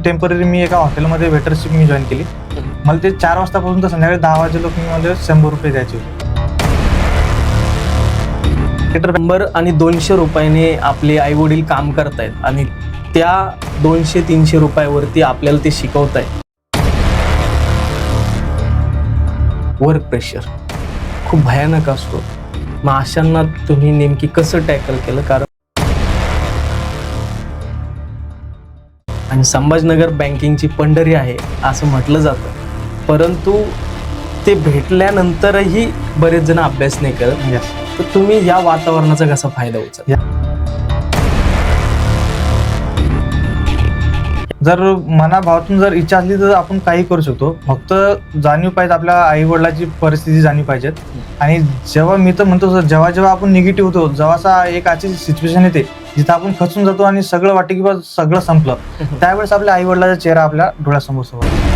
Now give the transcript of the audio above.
Temporary मी एका हॉटेलमध्ये वेटरशिप मी join केली. मला ते 4 वाजतापासून तर संध्याकाळी 10 वाजे लोक मला 100 रुपये द्यायचे होते. 100 आणि 200 रुपयाने आपले आई वडील काम करतायत आणि त्या 200-300 रुपयावरती आपल्याला ते शिकवतायत. वर्क प्रेशर खूप भयानक असतो. मग अशांना तुम्ही नेमकी कसं टॅकल केलं? कारण आणि संभाजीनगर बँकिंगची पंढरी आहे असं म्हटलं जातं, परंतु ते भेटल्यानंतरही बरेच जण अभ्यास नाही करत. Yes. तर तुम्ही या वातावरणाचा कसा फायदा उचलला? जर मनाभावातून जर इच्छा असली तर आपण काही करू शकतो. फक्त जाणीव पाहिजे, आपल्या आई वडिलांची परिस्थिती जाणीव पाहिजेत. आणि जेव्हा मी तर म्हणतो जेव्हा जेव्हा आपण निगेटिव्ह होतो, जेव्हा एक अशी सिच्युएशन येते जिथं आपण खचून जातो आणि सगळं वाटतं की बस सगळं संपलं, त्यावेळेस आपल्या आई वडिलांचा चेहरा आपल्या डोळ्यासमोर समोर